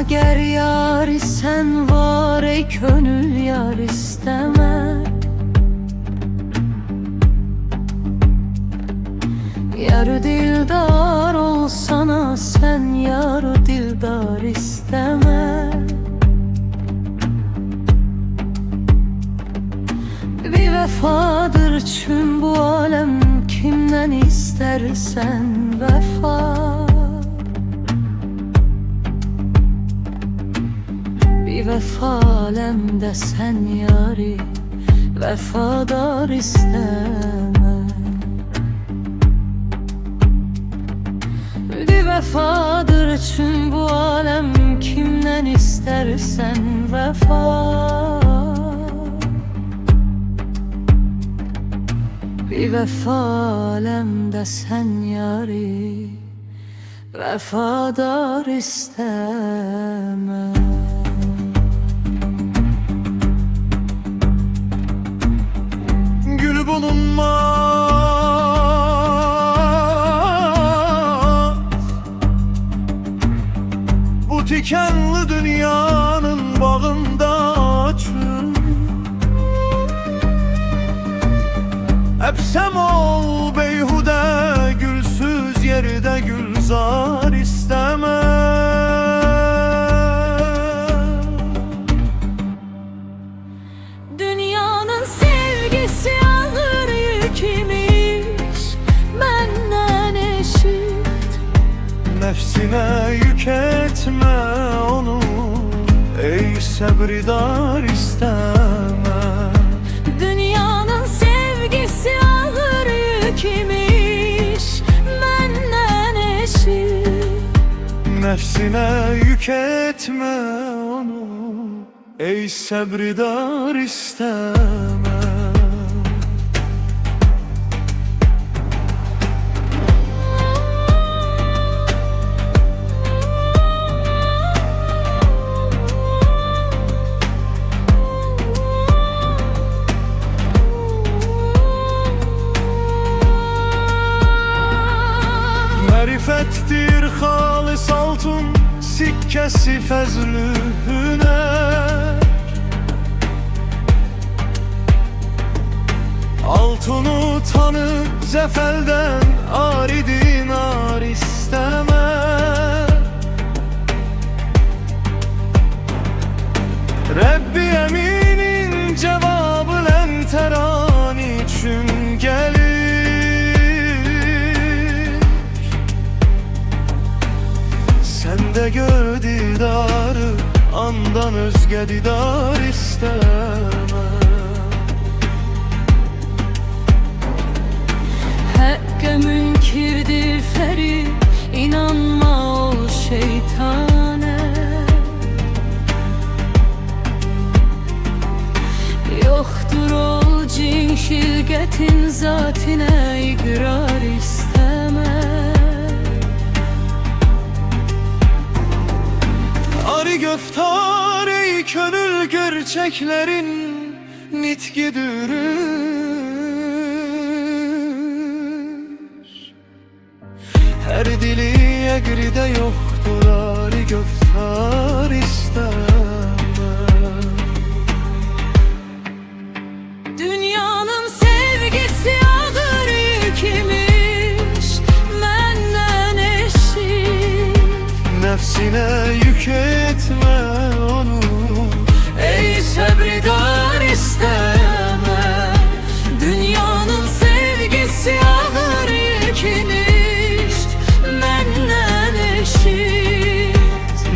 Ger yar sen var ey könül yar isteme. Yar dildar olsana sen yar dildar isteme. Bir vefadır çün bu alem, kimden istersen vefa. Bir vefa alemde sen yari vefadar isteme. Bir vefadır çün bu alem, kimden istersen vefa. Bir vefa alemde sen yari vefadar isteme. Gül bulunmaz bu tikenli dünyanın bağında açın. Hepsem ol beyhude, gülsüz yerde gülzar isteme. Dünyanın sevgisi ağır yüküymüş, benden eşit. Nefsine yük etme onu, ey sabridar isteme. Dünyanın sevgisi ağır yüküymüş, benden eşit. Nefsine yük etme onu, ey sabridar isteme. Marifettir halis altın, sikkesi fezlü hüner. Altını tanı zefelden, ari dinar isteme. Rabbi eminin cevabı lenteran için gelir. Sen de gör didarı, andan özge didar isteme. Hakkı münkirdir feri, inanma ol şeytane. Yoktur ol cin şirketin zatine igrar isteme. Ari göftar ey könül gerçeklerin nitgidir. Her dili egride yoktur ari göftar isteme. Dünyanın sevgisi ağır yüküymüş, benden eşit. Nefsine yük etme onu, Ey sabridar isteme. Dünyanın sevgisi ağır yüküymüş, benden eşit.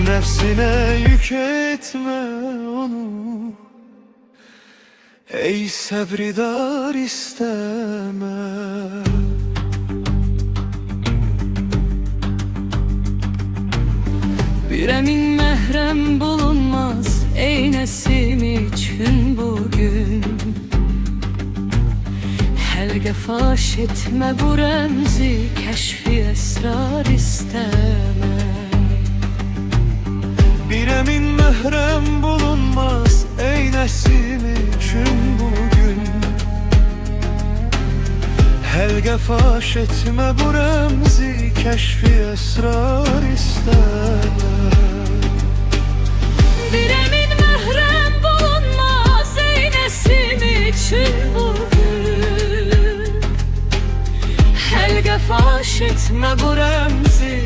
nefsine yük etme onu, ey sabridar isteme. Bir emin mehrem bulunmaz ey nesim için bugün. Helge faş etme bu remzi, keşfi esrar isteme. Bir emin mehrem bulunmaz ey nesim için bugün. Helge faş etme bu remzi, keşfi esrar isteme. Bir emin mehrem bulunmaz ey nesim için bugün. Helge faş etme bu remzi,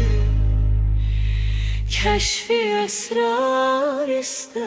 keşfi esrar istemez.